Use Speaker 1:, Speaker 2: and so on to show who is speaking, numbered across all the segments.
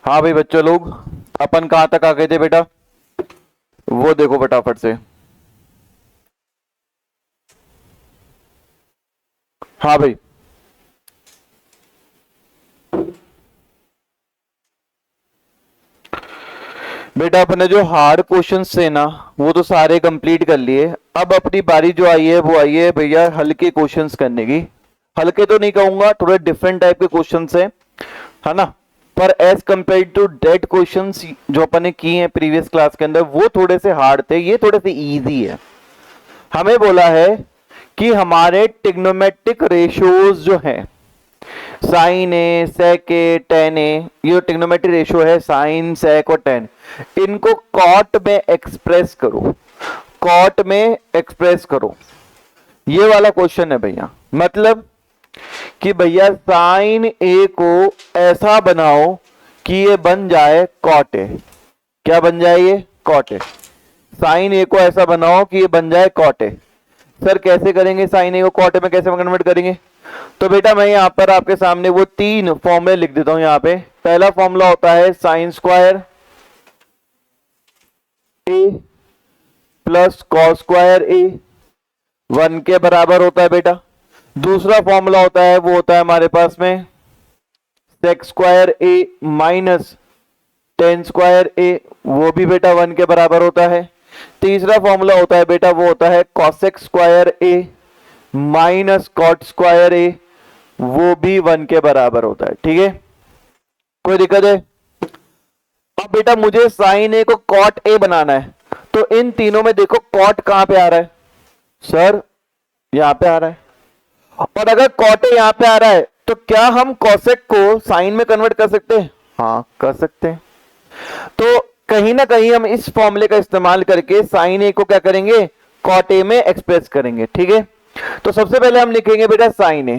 Speaker 1: हाँ भाई बच्चों लोग, अपन कहाँ तक आ गए थे बेटा? वो देखो फटाफट से। हाँ भाई, बेटा अपने जो हार्ड क्वेश्चंस थे ना वो तो सारे कंप्लीट कर लिए। अब अपनी बारी जो आई है वो आई है भैया हल्के क्वेश्चंस करने की। हल्के तो नहीं कहूंगा, थोड़े डिफरेंट टाइप के क्वेश्चंस है ना। पर as compare to date questions जो अपन ने किए हैं प्रीवियस क्लास के अंदर वो थोड़े से हार्ड थे, ये थोड़े से इजी है। हमें बोला है कि हमारे टिग्नोमेट्रिक रेशियोज जो हैं, साइन ए सेक ए टेन ए, ये टिग्नोमेट्रिक रेशियो है साइन सेक और टेन, इनको कॉट में एक्सप्रेस करो, कॉट में एक्सप्रेस करो। ये वाला क्वेश्चन है भैया। मतलब कि भैया साइन ए को ऐसा बनाओ कि ये बन जाए कॉट ए। क्या बन जाए ये? Cot A. साइन ए को ऐसा बनाओ कि ये बन जाए कॉट ए। सर कैसे करेंगे? साइन ए को कॉट ए में कैसे कन्वर्ट करेंगे? तो बेटा मैं यहां पर आपके सामने वो तीन फॉर्मूले लिख देता हूं। यहां पे पहला फॉर्मूला होता है साइन स्क्वायर ए प्लस कॉस स्क्वायर ए, 1 के बराबर होता है बेटा। दूसरा फॉर्मूला होता है वो होता है हमारे पास में सेक square A minus tan square ए, वो भी बेटा 1 के बराबर होता है। तीसरा फॉर्मूला होता है बेटा वो होता है cosec square A minus cot square ए, वो भी 1 के बराबर होता है। ठीक है, कोई दिक्कत है? अब बेटा मुझे साइन ए को कॉट ए बनाना है, तो इन तीनों में देखो कॉट कहां पे आ रहा है? सर यहां पे आ रहा है। और अगर कॉट ए यहां पे आ रहा है तो क्या हम कॉसेक को साइन में कन्वर्ट कर सकते हैं? हाँ कर सकते हैं। तो कहीं ना कहीं हम इस फॉर्मूले का इस्तेमाल करके साइन ए को क्या करेंगे? कॉट ए में एक्सप्रेस करेंगे। ठीक है, तो सबसे पहले हम लिखेंगे बेटा साइन ए।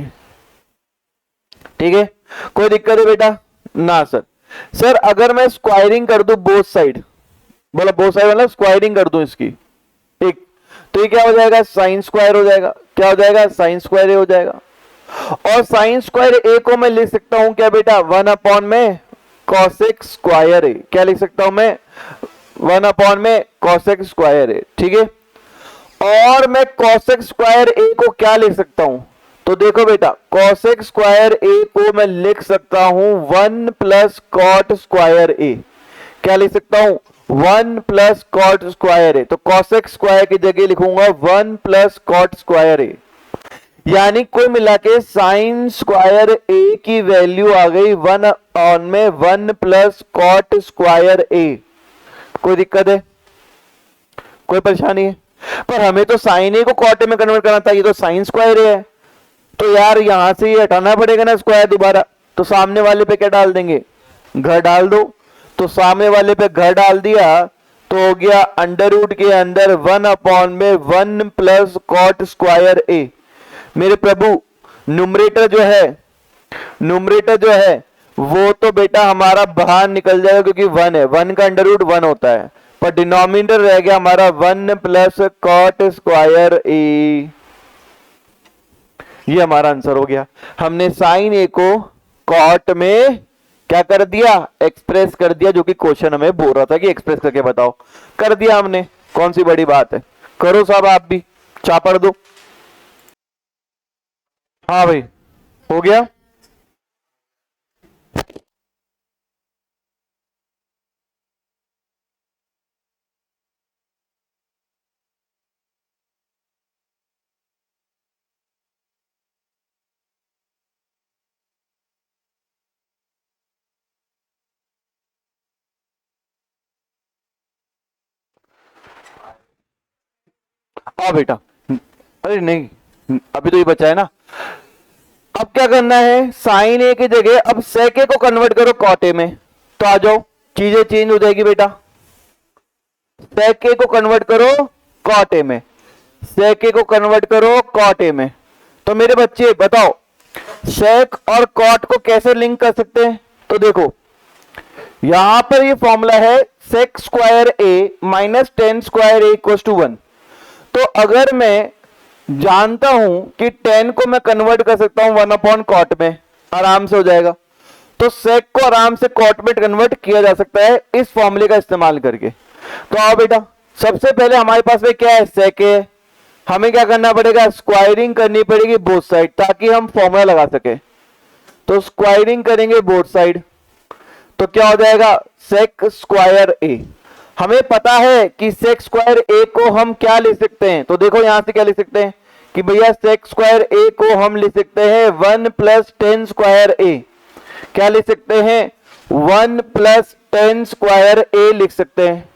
Speaker 1: ठीक है, कोई दिक्कत है बेटा? ना सर। सर अगर मैं स्क्वायरिंग कर दूं बोथ साइड, बोला बोथ साइड मतलब स्क्वायरिंग कर दूं इसकी, ठीक, तो ये क्या हो जाएगा? साइन स्क्वायर हो जाएगा। क्या हो जाएगा? साइन स्क्वायर ए हो जाएगा। और साइन स्क्वायर ए को मैं लिख सकता हूं क्या बेटा? 1 अपॉन में कॉसेक स्क्वायर ए। क्या लिख सकता हूं मैं? 1 अपॉन में कॉसेक स्क्वायर ए। ठीक है, और मैं कॉसेक स्क्वायर ए को क्या लिख सकता हूं? तो देखो बेटा कॉसेक स्क्वायर ए को मैं लिख सकता हूं 1 प्लस कॉट स्क्वायर ए। क्या लिख सकता हूं? 1 प्लस कॉट स्क्वायर ए। तो कॉसेक स्क्वायर की जगह लिखूंगा 1 प्लस कॉट स्क्वायर ए, यानी कोई मिला के साइन स्क्वायर ए की वैल्यू आ गई 1 ऑन में 1 प्लस कॉट स्क्वायर ए। कोई दिक्कत है? कोई परेशानी है? पर हमें तो साइन ए को कॉट ए में कन्वर्ट करना था, ये तो साइन स्क्वायर ए है। तो यार यहां से ये हटाना पड़ेगा ना स्क्वायर दोबारा, तो सामने वाले पे क्या डाल देंगे? घर डाल दो। तो सामने वाले पे घर डाल दिया तो हो गया अंडर रूट के अंदर 1 अपॉन में 1 प्लस कॉट स्क्वायर ए। मेरे प्रभु न्यूमरेटर जो है, न्यूमरेटर जो है वो तो बेटा हमारा बाहर निकल जाएगा क्योंकि 1 है, 1 का अंडर रूट 1 होता है, पर डिनोमिनेटर रह गया हमारा 1 प्लस कॉट स्क्वायर ए। ये हमारा आंसर हो गया। हमने साइन ए को कॉट में क्या कर दिया? एक्सप्रेस कर दिया, जो कि क्वेश्चन हमें बोल रहा था कि एक्सप्रेस करके बताओ। कर दिया हमने, कौन सी बड़ी बात है? करो साहब आप भी, चापड़ दो। हाँ भाई हो गया। हाँ बेटा, अरे नहीं अभी तो ये बचा है ना। अब क्या करना है? साइन ए की जगह अब सेक ए को कन्वर्ट करो कॉट ए में, तो आ जाओ, चीजें चेंज हो जाएगी बेटा। सेक ए को कन्वर्ट करो कॉट ए में, सेक ए को कन्वर्ट करो कॉट ए में। तो मेरे बच्चे बताओ सेक और कॉट को कैसे लिंक कर सकते हैं? तो देखो यहां पर ये फॉर्मूला है sec square A minus tan square A equal to 1। तो अगर मैं जानता हूं कि 10 को मैं कन्वर्ट कर सकता हूं 1 अपॉन कॉट में, आराम से हो जाएगा। तो सेक को आराम से कॉट में कन्वर्ट किया जा सकता है इस फॉर्मूले का इस्तेमाल करके। तो आओ बेटा, सबसे पहले हमारे पास में क्या है, सेक है। हमें क्या करना पड़ेगा, स्क्वायरिंग करनी पड़ेगी बोथ साइड ताकि हम फॉर्मूला लगा सके। तो स्क्वायरिंग करेंगे बोथ साइड, तो क्या हो जाएगा, सेक स्क्वायर ए। हमें पता है कि सेक स्क्वायर ए को हम क्या लिख सकते हैं, तो देखो यहां से क्या लिख सकते हैं कि भैया सेक स्क्वायर ए को हम लिख सकते हैं 1 + 10 स्क्वायर ए। क्या लिख सकते हैं, 1 + 10 स्क्वायर ए लिख सकते हैं।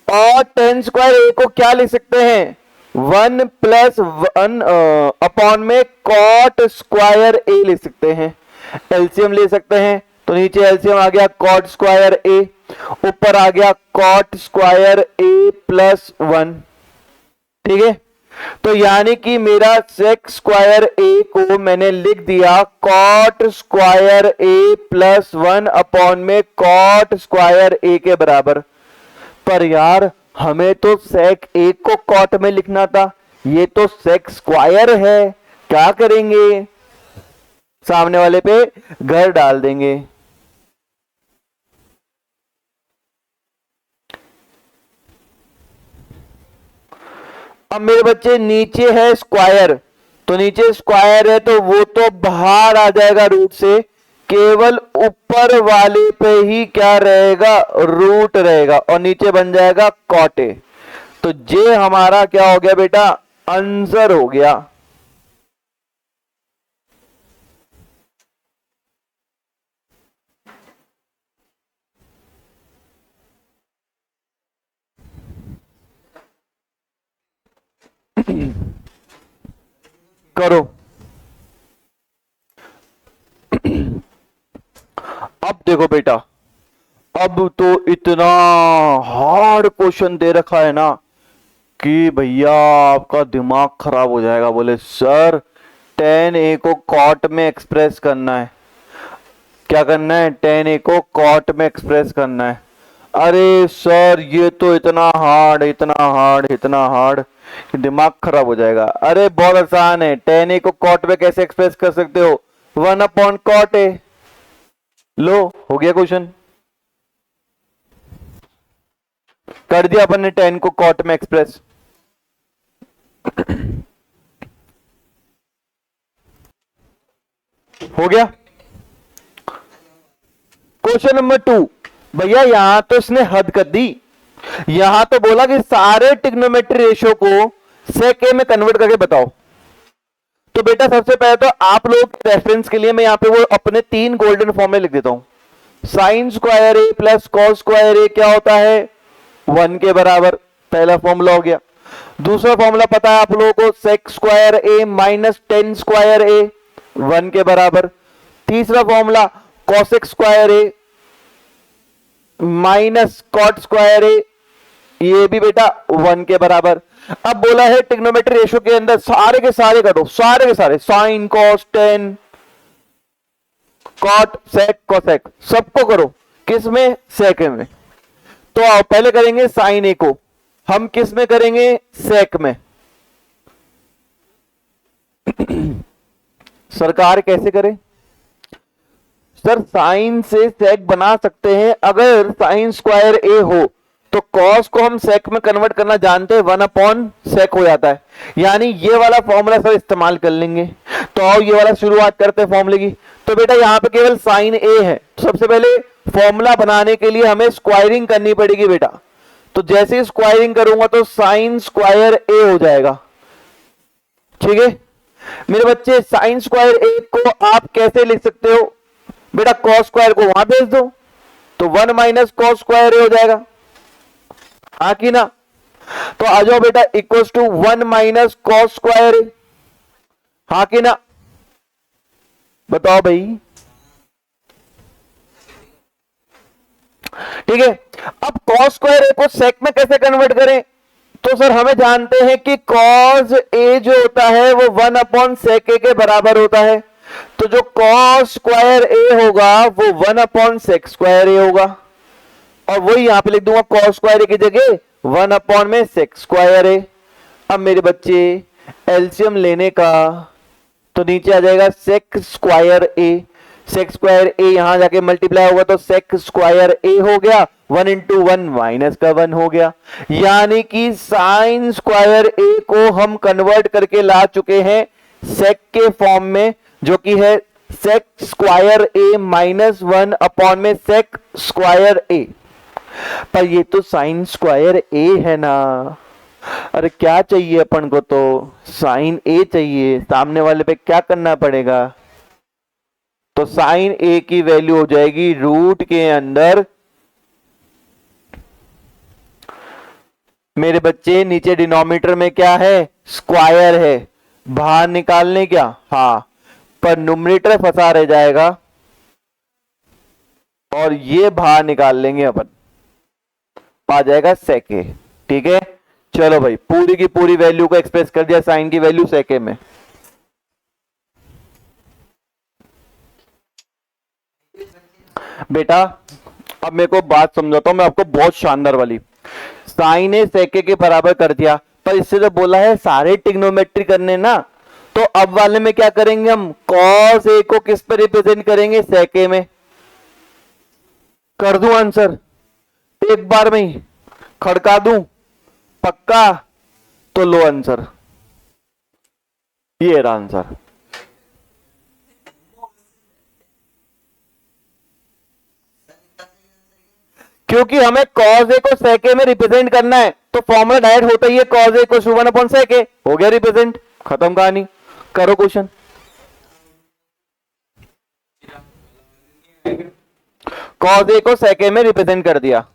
Speaker 1: और 10 स्क्वायर ए को क्या लिख सकते हैं, 1 + 1 अपॉन में कॉट स्क्वायर ए लिख सकते हैं। एलसीएम ले सकते हैं, तो नीचे एलसीएम आ गया कॉट स्क्वायर ए, ऊपर आ गया कॉट स्क्वायर ए + 1। ठीक है, तो यानी कि मेरा सेक स्क्वायर ए को मैंने लिख दिया कॉट स्क्वायर ए + 1 अपॉन में कॉट स्क्वायर ए के बराबर। पर यार हमें तो सेक ए को कॉट में लिखना था, ये तो सेक स्क्वायर है, क्या करेंगे, सामने वाले पे घर डाल देंगे। अब मेरे बच्चे नीचे है स्क्वायर, तो नीचे स्क्वायर है तो वो तो बाहर आ जाएगा रूट से, केवल ऊपर वाले पे ही क्या रहेगा, रूट रहेगा, और नीचे बन जाएगा कॉट ए। तो ये हमारा क्या हो गया बेटा, आंसर हो गया। करो। अब देखो बेटा, अब तो इतना हार्ड क्वेश्चन दे रखा है ना कि भैया आपका दिमाग खराब हो जाएगा। बोले सर tan a को कॉट में एक्सप्रेस करना है। क्या करना है, tan a को कॉट में एक्सप्रेस करना है। अरे सर ये तो इतना हार्ड, इतना हार्ड, इतना हार्ड, दिमाग खराब हो जाएगा। अरे बहुत आसान है, tan a को कॉट में कैसे एक्सप्रेस कर सकते हो, 1/cot a। लो हो गया क्वेश्चन, कर दिया अपन ने tan को कॉट में एक्सप्रेस। हो गया। क्वेश्चन नंबर 2, भैया यहां तो इसने हद कर दी, यहां तो बोला कि सारे ट्रिग्नोमेट्री रेशियो को सेक ए में कन्वर्ट करके बताओ। तो बेटा सबसे पहले तो आप लोग रेफरेंस के लिए मैं यहां पे वो अपने 3 गोल्डन फॉर्मूले लिख देता हूं। साइन स्क्वायर ए + कॉस स्क्वायर ए क्या होता है, 1 के बराबर, पहला फॉर्मूला हो गया। दूसरा फॉर्मूला पता है आप लोगों को, सेक स्क्वायर ए - 10 स्क्वायर ए 1 के बराबर। तीसरा फॉर्मूला कॉसेक स्क्वायर ए -कॉट स्क्वायर ए, ये भी बेटा 1 के बराबर। अब बोला है ट्रिग्नोमेट्री रेशियो के अंदर सारे के सारे करो, सारे के सारे, sine cos tan cot sec cosec सबको करो, किस में, सेक में। तो आओ पहले करेंगे साइन ए को, हम किस में करेंगे, सेक में। सरकार कैसे करे सर, साइन से सेक बना सकते हैं। अगर साइन स्क्वायर ए हो तो कॉस को हम सेक में कन्वर्ट करना जानते हैं, 1/सेक हो जाता है, यानी ये वाला फॉर्मूला सर इस्तेमाल कर लेंगे। तो आओ ये वाला शुरुआत करते हैं फॉर्मूले की। तो बेटा यहाँ पे केवल साइन ए है, तो सबसे पहले फॉर्मूला बनाने के लिए हमें स्क्वायरिंग करनी पड़ेगी बेटा। तो जैसे ही स्क्वायरिंग करूंगा तो साइन स्क्वायर ए हो जाएगा। ठीक है मेरे बच्चे, साइन स्क्वायर ए को आप कैसे लिख सकते हो बेटा, कॉस स्क्वायर को वहां भेज दो तो 1 - कॉस स्क्वायर ए हो जाएगा, हाँ कि ना। तो आ जाओ बेटा, इक्वल्स टू 1 - कॉस स्क्वायर ए, हाँ कि ना, बताओ भाई। ठीक है, अब कॉस स्क्वायर ए को सेक में कैसे कन्वर्ट करें, तो सर हमें जानते हैं कि कॉस ए जो होता है वो 1/सेक ए के बराबर होता है। तो जो कॉस स्क्वायर ए होगा वो 1/सेक स्क्वायर ए होगा, और वही यहां पे लिख दूंगा कॉस स्क्वायर ए की जगह 1/ में सेक स्क्वायर ए। अब मेरे बच्चे एलसीएम लेने का, तो नीचे आ जाएगा सेक स्क्वायर ए। सेक स्क्वायर ए यहां जाके मल्टीप्लाई होगा तो सेक स्क्वायर ए हो गया, 1 इंटू 1 माइनस का 1 हो गया, यानी कि साइन स्क्वायर ए को हम कन्वर्ट करके ला चुके हैं सेक के फॉर्म में, जो कि है sec square A minus 1 upon में सेक स्क्वायर ए। पर ये तो साइन स्क्वायर ए है ना, अरे क्या चाहिए अपन को, तो साइन ए चाहिए, सामने वाले पे क्या करना पड़ेगा, तो साइन ए की वैल्यू हो जाएगी रूट के अंदर, मेरे बच्चे नीचे डिनोमिनेटर में क्या है, स्क्वायर है, बाहर निकालने क्या, हाँ, पर न्यूमरेटर फंसा रह जाएगा और ये बाहर निकाल लेंगे अपन, आ जाएगा सेके। ठीक है, चलो भाई पूरी की पूरी वैल्यू को एक्सप्रेस कर दिया, साइन की वैल्यू सेके में। बेटा अब मेरे को बात समझाता हूं मैं आपको बहुत शानदार वाली, साइन ए सेके के बराबर कर दिया, पर इससे जो बोला है सारे ट्रिग्नोमेट्री करने ना, तो अब वाले में क्या करेंगे हम, कॉस ए को किस पे रिप्रेजेंट करेंगे, सेके में। कर दूं आंसर एक बार में ही, खड़का दूं पक्का, तो लो आंसर, ये रहा आंसर। क्योंकि हमें कॉज ए को सेके में रिप्रेजेंट करना है, तो फॉर्मूला डायरेक्ट होता ही है कॉज ए को 1 अपॉन सेके, हो गया रिप्रेजेंट, खत्म कहानी। करो क्वेश्चन। कॉज ए को सेके में रिप्रेजेंट कर दिया,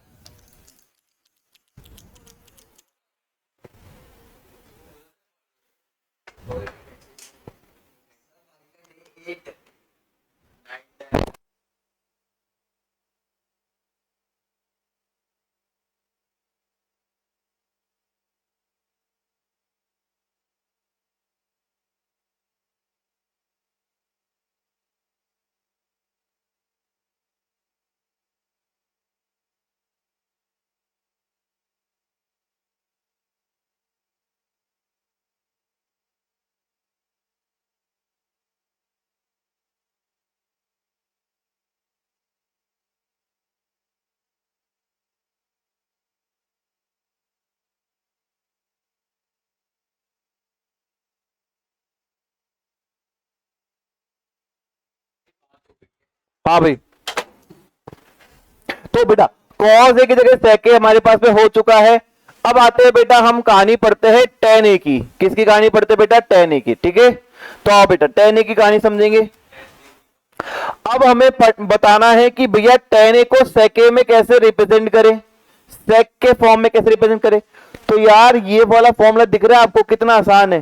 Speaker 1: हाँ भाई। तो बेटा कॉज ए की जगह सेके हमारे पास में हो चुका है। अब आते हैं बेटा हम कहानी पढ़ते हैं टेन ए की, किसकी कहानी पढ़ते हैं बेटा, टेन ए की। ठीक है, तो आओ बेटा टेन ए की कहानी समझेंगे। अब हमें बताना है कि भैया टेन ए को सेके में कैसे रिप्रेजेंट करें, सेक के फॉर्म में कैसे रिप्रेजेंट करें। तो यार ये वाला फॉर्मूला दिख रहा है आपको कितना आसान है,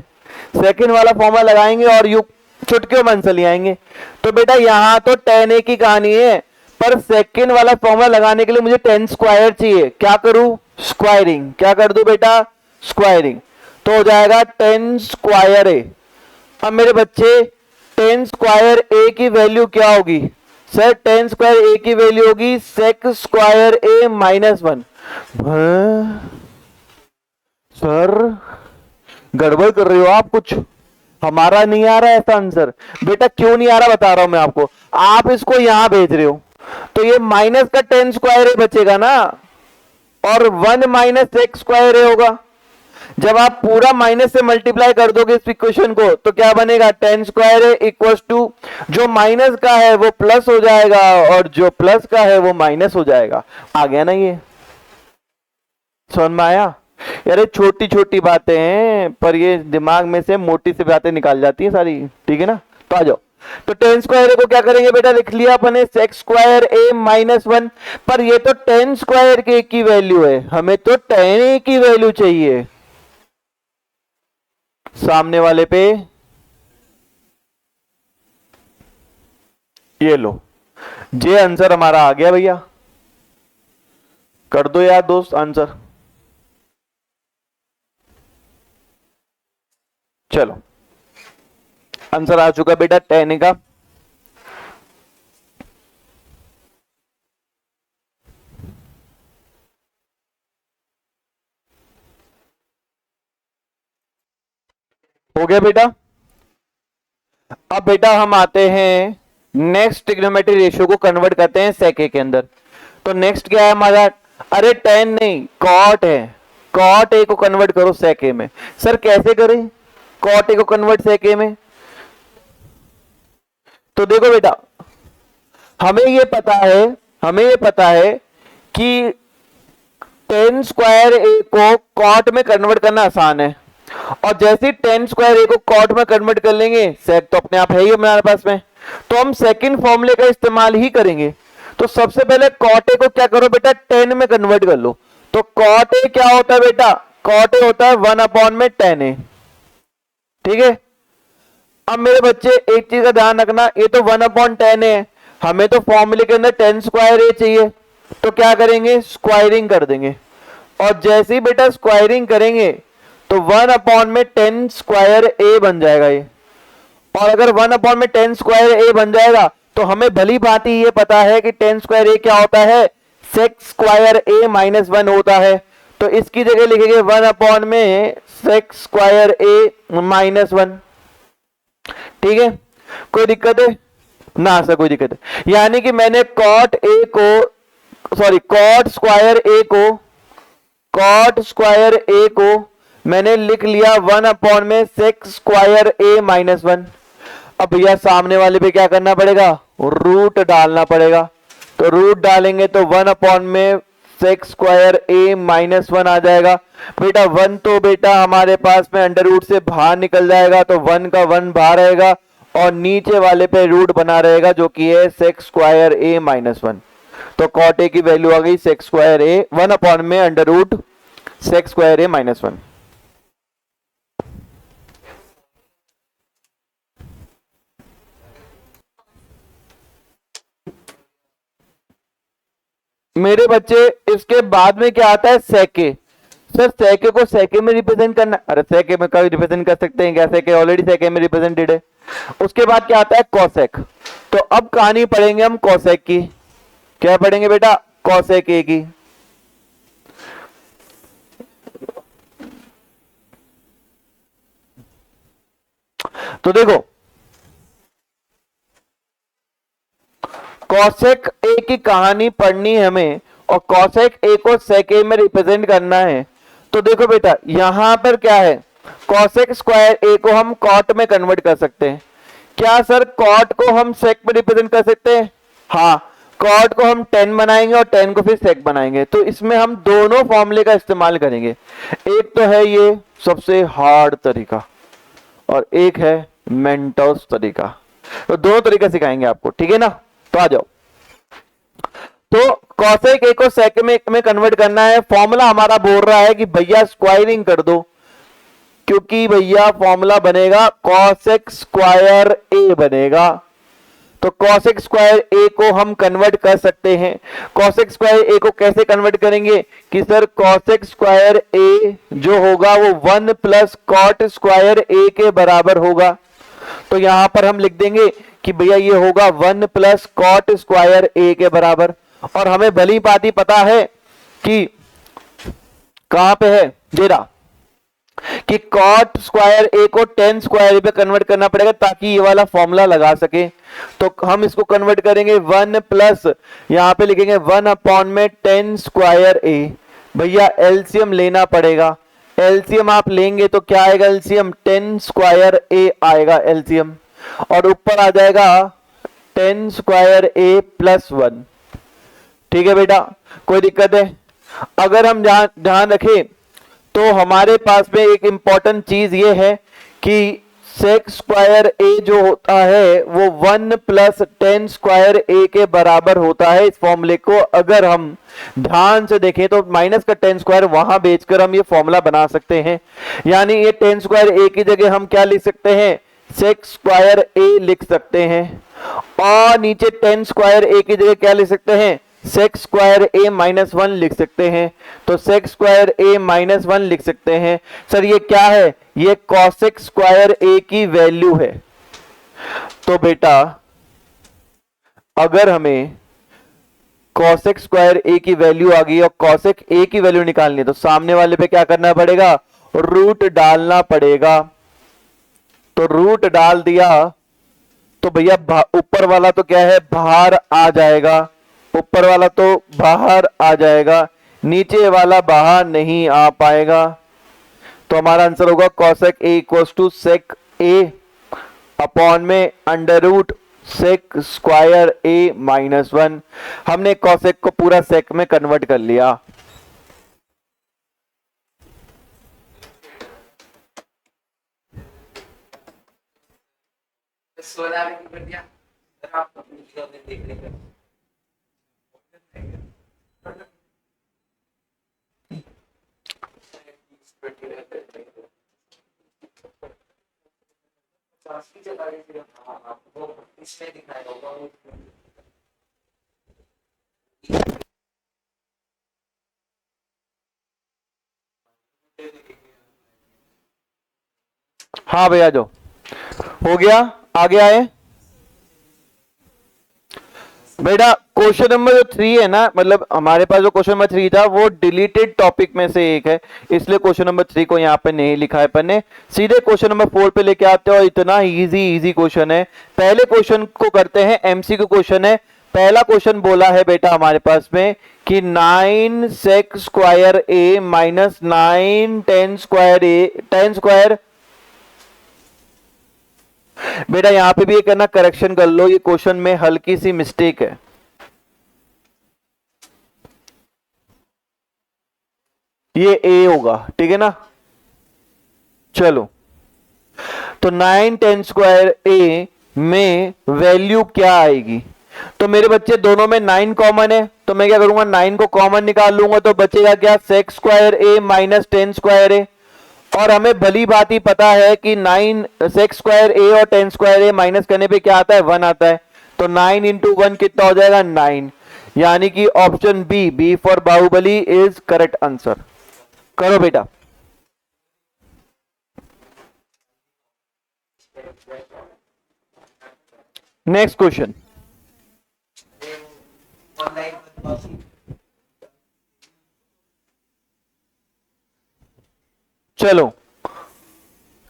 Speaker 1: सेकंड वाला फॉर्मूला लगाएंगे और यू चुटकियों में आंसर ले आएंगे। तो बेटा यहां तो टेन ए की कहानी है, पर सेकंड वाला फॉर्मूला लगाने के लिए मुझे टेन स्क्वायर चाहिए, क्या करूं, स्क्वायरिंग, क्या कर दूं बेटा, स्क्वायरिंग, तो हो जाएगा टेन स्क्वायर ए। अब मेरे बच्चे टेन स्क्वायर ए की वैल्यू क्या होगी, सर टेन स्क्वायर ए की वैल्यू होगी सेक स्क्वायर ए माइनस 1। सर गड़बड़ कर रहे हो आप, कुछ हमारा नहीं आ रहा है ऐसा आंसर। बेटा क्यों नहीं आ रहा बता रहा हूं मैं आपको, आप इसको यहां भेज रहे हो तो ये माइनस का टेन स्क्वायर ए बचेगा ना, और 1 माइनस एक्स स्क्वायर ए होगा। जब आप पूरा माइनस से मल्टीप्लाई कर दोगे इस इक्वेशन को तो क्या बनेगा, tan square A equal to जो माइनस का है वो प्लस हो जाएगा और जो प्लस का है वो माइनस हो जाएगा। आ गया ना, ये समझ में आया। यार छोटी छोटी बातें हैं पर ये दिमाग में से मोटी सी बातें निकाल जाती हैं सारी। ठीक है ना, तो आ जाओ। तो टेन स्क्वायर ए को क्या करेंगे बेटा, लिख लिया अपने सेक्स स्क्वायर ए माइनस 1, पर ये तो टेन स्क्वायर के की वैल्यू है, हमें तो टेन ए की वैल्यू चाहिए। सामने वाले पे ये लो, ये आंसर हमारा आ गया भैया, कर दो यार दोस्त आंसर। चलो आंसर आ चुका बेटा टेन का। हो गया बेटा। अब बेटा हम आते हैं नेक्स्ट ट्रिग्नोमेट्री रेशियो को कन्वर्ट करते हैं sec a के अंदर। तो नेक्स्ट क्या है हमारा, अरे tan नहीं cot है, cot a को कन्वर्ट करो sec a में। सर कैसे करें cot a को कन्वर्ट sec a में? तो देखो बेटा, हमें ये पता है कि tan स्क्वायर a को cot में कन्वर्ट करना आसान है, और जैसे tan स्क्वायर a को cot में कन्वर्ट कर लेंगे, sec तो अपने आप है ही हमारे पास में, तो हम सेकंड फॉर्मूले का इस्तेमाल ही करेंगे। तो सबसे पहले cot a को क्या करो बेटा, tan में कन्वर्ट कर लो। तो cot a क्या होता है बेटा, cot a होता है 1/tan a। ठीक है, अब मेरे बच्चे एक चीज का ध्यान रखना, ये तो 1/tan a है, हमें तो फॉर्मूले के अंदर tan स्क्वायर a चाहिए, तो क्या करेंगे, स्क्वायरिंग कर देंगे। और जैसे ही बेटा स्क्वायरिंग करेंगे तो 1/tan स्क्वायर a बन जाएगा ये। और अगर 1/tan स्क्वायर a बन जाएगा तो हमें भली भांति ये पता है कि tan स्क्वायर a क्या होता है, sec स्क्वायर a माइनस 1 होता है। तो इसकी जगह लिखेंगे 1/sec स्क्वायर a माइनस 1। ठीक है, कोई दिक्कत है ना सर, कोई दिक्कत है। यानी कि मैंने cot स्क्वायर a को मैंने लिख लिया 1/sec स्क्वायर a माइनस 1। अब भैया सामने वाले पे क्या करना पड़ेगा, रूट डालना पड़ेगा। तो रूट डालेंगे तो 1/sec स्क्वायर a माइनस 1 आ जाएगा। बेटा 1 तो बेटा हमारे पास में अंडर रूट से बाहर निकल जाएगा, तो 1 का 1 बाहर रहेगा, और नीचे वाले पे रूट बना रहेगा जो कि है sec स्क्वायर a माइनस 1। तो cot a की वैल्यू आ गई sec square a 1/sec square a minus 1। मेरे बच्चे इसके बाद में क्या आता है, sec a। Sir sec a को sec a में रिप्रेजेंट करना, अरे sec a में कभी रिप्रेजेंट कर सकते हैं क्या, sec a already sec a में रिप्रेजेंटेड है। उसके बाद क्या आता है, cosec। तो अब कहानी पढ़ेंगे हम cosec की। क्या पढ़ेंगे बेटा, cosec a की। तो देखो cosec a की कहानी पढ़नी है हमें, और cosec a को sec a में रिप्रेजेंट करना है। तो देखो बेटा यहां पर क्या है, cosec स्क्वायर a को हम cot में कन्वर्ट कर सकते हैं। क्या सर cot को हम sec में रिप्रेजेंट कर सकते हैं? हाँ, cot को हम tan बनाएंगे और tan को फिर sec बनाएंगे। तो इसमें हम दोनों फॉर्मूले का इस्तेमाल करेंगे। एक तो है ये सबसे हार्ड तरीका, और एक है मेंटोस तरीका। तो दोनों तरीका सिखाएंगे आपको, ठीक है ना। तो आ जाओ। तो cosec a को sec में कन्वर्ट करना है। फॉर्मूला हमारा बोल रहा है कि भैया स्क्वायरिंग कर दो, क्योंकि भैया फॉर्मूला बनेगा cosec स्क्वायर a बनेगा। तो cosec स्क्वायर a को हम कन्वर्ट कर सकते हैं। cosec स्क्वायर a को कैसे कन्वर्ट करेंगे कि सर cosec स्क्वायर a जो होगा वो 1 प्लस cot स्क्वायर a के बराबर होगा। तो यहां पर हम लिख देंगे कि भैया ये होगा 1 प्लस cot स्क्वायर a के बराबर। और हमें भली बात ही पता है कि कहां पे है जेरा, कि cot स्क्वायर a को tan स्क्वायर a पे कन्वर्ट करना पड़ेगा ताकि ये वाला फॉर्मूला लगा सके। तो हम इसको कन्वर्ट करेंगे 1 प्लस, यहां पे लिखेंगे 1/tan स्क्वायर a। भैया एलसीएम लेना पड़ेगा। एलसीएम आप लेंगे तो क्या आएगा, एलसीएम tan स्क्वायर a आएगा एलसीएम, और ऊपर आ जाएगा tan स्क्वायर a प्लस 1। ठीक है बेटा, कोई दिक्कत है? अगर हम ध्यान रखें तो हमारे पास में एक इंपॉर्टेंट चीज ये है कि sec स्क्वायर a जो होता है वो 1 प्लस tan स्क्वायर a के बराबर होता है। इस फॉर्मूले को अगर हम ध्यान से देखें तो माइनस का tan स्क्वायर वहां बेचकर हम ये फॉर्मूला बना सकते हैं। यानी ये tan स्क्वायर a की जगह हम क्या लिख सकते हैं, sec स्क्वायर a लिख सकते हैं, और नीचे tan स्क्वायर a की जगह क्या लिख सकते हैं, sec स्क्वायर a माइनस 1 लिख सकते हैं। तो sec स्क्वायर a माइनस 1 लिख सकते हैं। सर ये क्या है, ये cosec स्क्वायर a की वैल्यू है। तो बेटा अगर हमें cosec स्क्वायर a की वैल्यू आ गई और cosec a की वैल्यू निकालनी है, तो सामने वाले पे क्या करना पड़ेगा, रूट डालना पड़ेगा। तो रूट डाल दिया तो भैया ऊपर वाला तो क्या है, बाहर आ जाएगा, ऊपर वाला तो बाहर आ जाएगा, नीचे वाला बाहर नहीं आ पाएगा। तो हमारा आंसर होगा cosec A equals to sec A upon में under root sec square A minus 1। हमने कॉसेक को पूरा सेक में कन्वर्ट कर लिया। हाँ भैया, जो हो गया आगे आए बेटा। क्वेश्चन नंबर जो 3 है ना, मतलब हमारे पास जो क्वेश्चन नंबर 3 था वो डिलीटेड टॉपिक में से एक है, इसलिए क्वेश्चन नंबर 3 को यहाँ पे नहीं लिखा है अपन ने। सीधे क्वेश्चन नंबर 4 पे लेके आते हो, इतना इजी क्वेश्चन है। पहले क्वेश्चन को करते हैं, एमसीक्यू क्वेश्चन है। पहला क्वेश्चन बोला है बेटा हमारे पास में कि 9 सेक square A minus 9 10 square A 10 square. बेटा यहां पे भी ये करना, करेक्शन कर लो, ये क्वेश्चन में हल्की सी मिस्टेक है। ये ए होगा, ठीक है ना। चलो, तो 9 10 स्क्वायर ए में वैल्यू क्या आएगी? तो मेरे बच्चे दोनों में 9 कॉमन है, तो मैं क्या करूंगा, 9 को कॉमन निकाल लूंगा, तो बचेगा क्या, सेक स्क्वायर ए माइनस 10 स्क्वायर ए। और हमें भली बात ही पता है कि 9 सेक्स स्क्वायर ए और 10 स्क्वायर ए माइनस करने पे क्या आता है, 1 आता है। तो 9 इंटू 1 कितना हो जाएगा, 9। यानी कि option B for Baahubali is correct answer. करो बेटा। Next question. चलो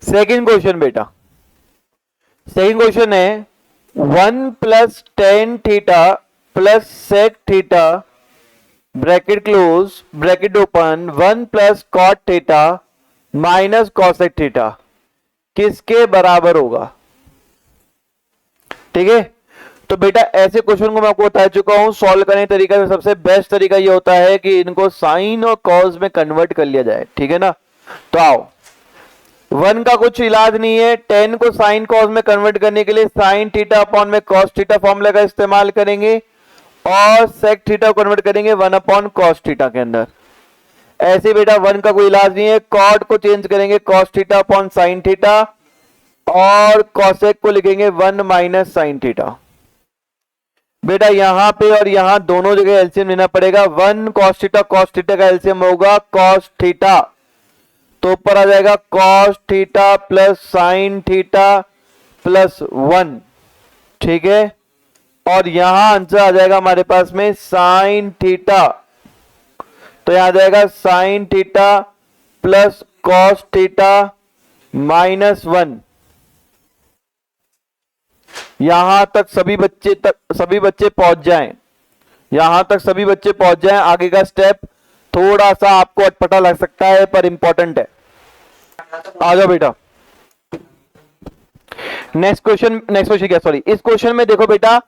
Speaker 1: सेकंड क्वेश्चन बेटा। सेकंड क्वेश्चन है 1 plus tan theta plus sec theta bracket close bracket open 1 plus cot theta minus cosec theta किसके बराबर होगा? ठीक है, तो बेटा ऐसे क्वेश्चन को मैं आपको बता चुका हूं, सॉल्व करने तरीका में सबसे बेस्ट तरीका ये होता है कि इनको साइन और कॉस में कन्वर्ट कर लिया जाए, ठीक है ना। तो आओ, 1 का कुछ इलाज नहीं है, 10 को साइन कॉस में कन्वर्ट करने के लिए साइन थीटा अपॉन में कॉस थीटा फॉर्मूला का इस्तेमाल करेंगे और सेक थीटा को कन्वर्ट करेंगे 1 अपॉन कॉस थीटा के अंदर। ऐसे बेटा 1 का कोई इलाज नहीं है, कॉट को चेंज करेंगे cos theta upon sine theta और कॉसेक को लिखेंगे 1 माइनस साइन थीटा। बेटा यहां पे और यहां दोनों जगह एलसीएम लेना पड़ेगा। 1 कॉस थीटा का एलसीएम होगा कॉस थीटा, तो ऊपर आ जाएगा cos theta plus sine theta plus 1, ठीक है। और यहां आंसर आ जाएगा हमारे पास में साइन थीटा, तो यहां आ जाएगा sine theta plus cos theta minus 1। यहां तक सभी बच्चे पहुंच जाएं, यहां तक सभी बच्चे पहुंच जाएं। आगे का स्टेप थोड़ा सा आपको अटपटा लग सकता है पर इंपॉर्टेंट है। आ जाओ बेटा। नेक्स्ट क्वेश्चन क्या, सॉरी, इस क्वेश्चन में देखो बेटा,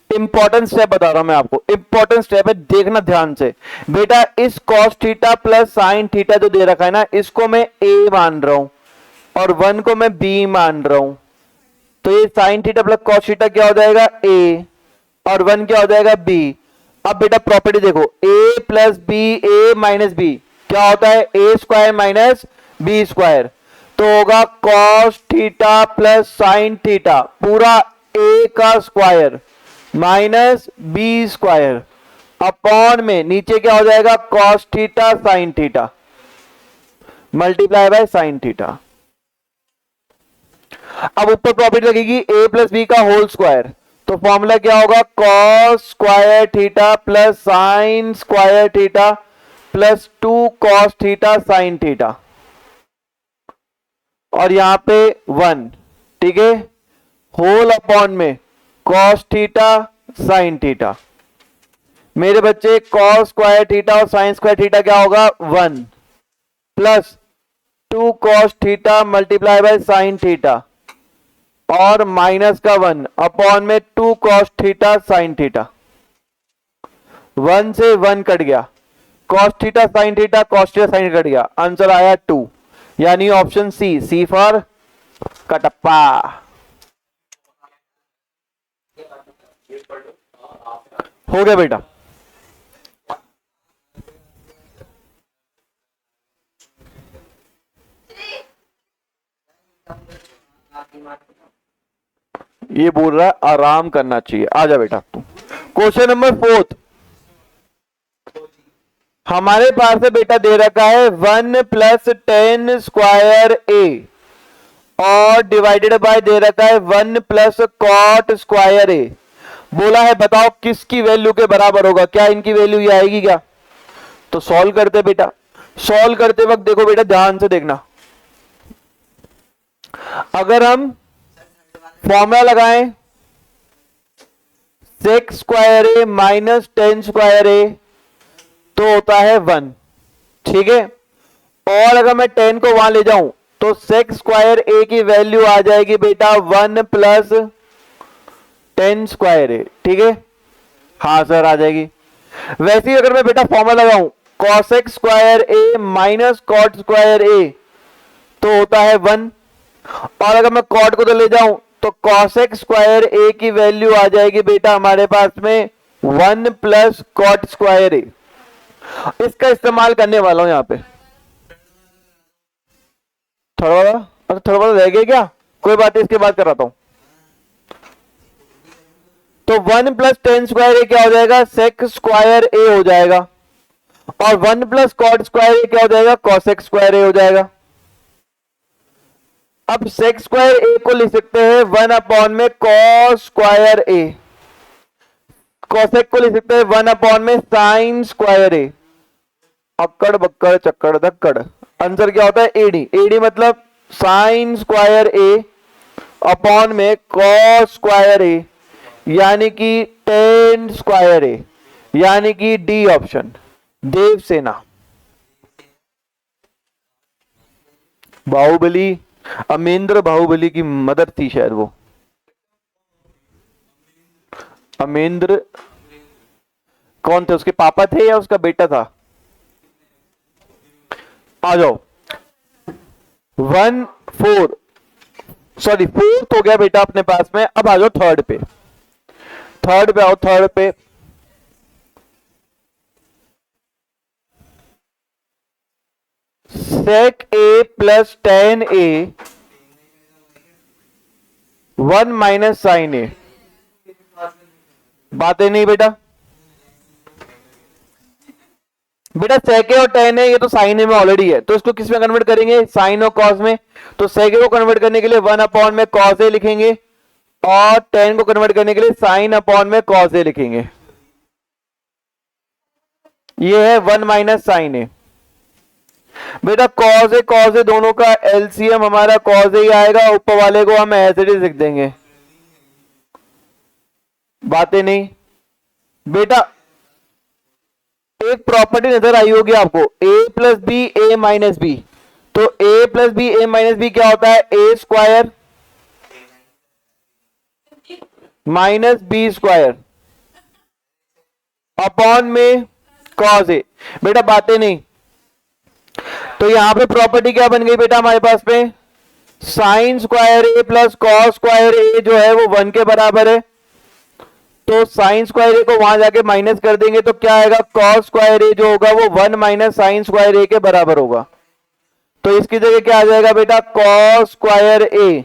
Speaker 1: इंपॉर्टेंट स्टेप बता रहा हूं मैं आपको, इंपॉर्टेंट स्टेप है, देखना ध्यान से बेटा। इस cos theta plus sine theta जो दे रखा है ना, इसको मैं ए मान रहा हूं और 1 को मैं बी मान रहा हूं। तो ये sine theta plus cos theta क्या हो जाएगा, ए, और 1 क्या हो जाएगा, बी। अब बेटा प्रॉपर्टी देखो, A plus B, A minus B क्या होता है, ए स्क्वायर माइनस बी स्क्वायर, तो होगा cos theta plus sine theta पूरा ए का square minus B square upon में नीचे क्या हो जाएगा, cos theta sine theta multiply by sine theta. अब ऊपर प्रॉपर्टी लगेगी a प्लस बी का होल स्क्वायर, तो फॉर्मूला क्या होगा, cos square theta plus sine square theta plus 2 cos theta sine theta, और यहां पे 1, ठीक है। होल अपॉन में कॉस थीटा साइन थीटा। मेरे बच्चे कॉस स्क्वायर थीटा और साइन स्क्वायर थीटा क्या होगा 1 plus 2 cos theta multiply by sine theta और माइनस का 1 अपॉन में 2 कॉस थीटा साइन थीटा। 1 से 1 कट गया, cos theta sine theta cos theta sign cut गया, आंसर आया 2, यानी ऑप्शन सी फॉर कटप्पा। हो गया बेटा। ये बोल रहा है आराम करना चाहिए, आजा बेटा तू। क्वेश्चन नंबर 4 हमारे पास है बेटा, दे रखा है 1 प्लस 10 स्क्वायर ए और डिवाइडेड बाय दे रखा है 1 प्लस कॉट स्क्वायर ए। बोला है बताओ किसकी वैल्यू के बराबर होगा, क्या इनकी वैल्यू ये आएगी क्या? तो सॉल्व करते बेटा। सॉल्व करते वक्त देखो बेटा ध्यान से देखना, अगर हम फॉर्मूला लगाएं सेक स्क्वायर ए माइनस 10 स्क्वायर ए तो होता है 1, ठीक है। और अगर मैं 10 को वहां ले जाऊं तो सेक स्क्वायर ए की वैल्यू आ जाएगी बेटा 1 प्लस 10 स्क्वायर ए, ठीक है। हाँ सर आ जाएगी। वैसे ही अगर मैं बेटा फॉर्मूला लगाऊं cosec square A minus cot square ए तो होता है 1, और अगर मैं कॉट को तो ले जाऊं तो कॉसेक स्क्वायर ए की वैल्यू आ जाएगी बेटा हमारे पास में 1 प्लस कॉट स्क्वायर ए। इसका इस्तेमाल करने वाला हूं यहां पे। थोड़ा वाला रह गया क्या? कोई बात नहीं, इसके बाद कराता हूं। तो 1 प्लस 10 स्क्वायर ए क्या हो जाएगा सेक स्क्वायर ए हो जाएगा, और 1 प्लस कॉट स्क्वायर ए क्या हो जाएगा कॉसेक स्क्वायर ए हो जाएगा। अब सेक स्क्वायर ए को लिख सकते हैं 1 अपॉन में कॉस स्क्वायर ए, कॉसेक को लिख सकते हैं 1 अपॉन में साइन स्क्वायर ए। अक्कड़ बक्कड़ चक्कड़ धक्कड़, आंसर क्या होता है एडी। एडी मतलब साइन स्क्वायर ए अपॉन में कॉस स्क्वायर ए, यानी कि 10 स्क्वायर ए, यानी कि डी ऑप्शन देवसेना। बाहुबली, अमेंद्र बाहुबली की मदर थी शायद वो। अमेंद्र कौन थे, उसके पापा थे या उसका बेटा था? आ जाओ 4th हो गया बेटा अपने पास में। अब आ जाओ थर्ड पे, थर्ड पे आओ, थर्ड पे सेक ए प्लस 10 ए 1 माइनस साइन ए। बातें नहीं बेटा, बेटा सेक ए और 10 ए ये तो साइन ए में ऑलरेडी है, तो इसको किस में कन्वर्ट करेंगे साइन और कॉस में। तो सेक ए को कन्वर्ट करने के लिए 1 अपॉन में कॉस ए लिखेंगे, और 10 को कन्वर्ट करने के लिए साइन अपॉन में कॉस ए लिखेंगे। ये है 1 माइनस साइन ए। बेटा कॉस ए दोनों का एलसीएम हमारा कॉस ए ही आएगा, ऊपर वाले को हम ऐसे ही लिख देंगे। बातें नहीं बेटा, एक प्रॉपर्टी नजर आई होगी आपको a plus B A minus b. तो a plus B A minus B क्या होता है ए square minus B square upon में कॉस ए। बेटा बातें नहीं, तो यहां पे प्रॉपर्टी क्या बन गई बेटा हमारे पास में साइन स्क्वायर ए प्लस कॉस स्क्वायर ए जो है वो 1 के बराबर है। तो साइन स्क्वायर ए को वहां जाके माइनस कर देंगे तो क्या आएगा कॉस स्क्वायर ए जो होगा वो 1 माइनस साइन स्क्वायर ए के बराबर होगा। तो इसकी जगह क्या आ जाएगा बेटा कॉस स्क्वायर ए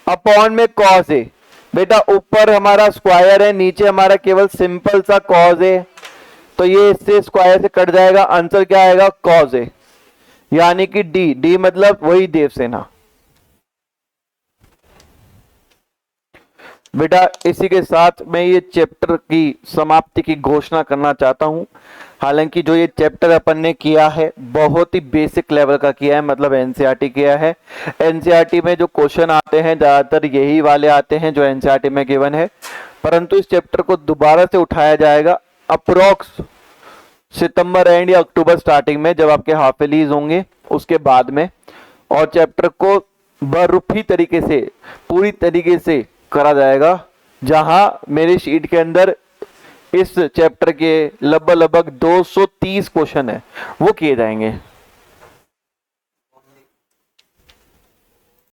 Speaker 1: अपॉन में कॉस ए। बेटा ऊपर हमारा स्क्वायर है, नीचे हमारा केवल सिंपल सा कॉस है, तो ये इससे स्क्वायर से कट जाएगा, आंसर क्या आएगा कॉस ए, यानी कि डी। डी मतलब वही देवसेना। बेटा इसी के साथ मैं ये चैप्टर की समाप्ति की घोषणा करना चाहता हूं। हालांकि जो ये चैप्टर अपन ने किया है बहुत ही बेसिक लेवल का किया है, मतलब एनसीईआरटी किया है। एनसीईआरटी में जो क्वेश्चन आते हैं ज़्यादातर यही वाले आते हैं जो एनसीईआरटी में गिवन है, परंतु इस चैप्टर को दोबारा से उठाया जाएगा अप्रोक्स सितंबर एंड या अक्टूबर स्टार्टिंग में, जब आपके हाफ ईयरलीज होंगे उसके बाद में, और चैप्टर को बरूफी तरीके से पूरी तरीके से करा जाएगा, जहां मेरी शीट के अंदर इस चैप्टर के लगभग 230 क्वेश्चन है वो किए जाएंगे।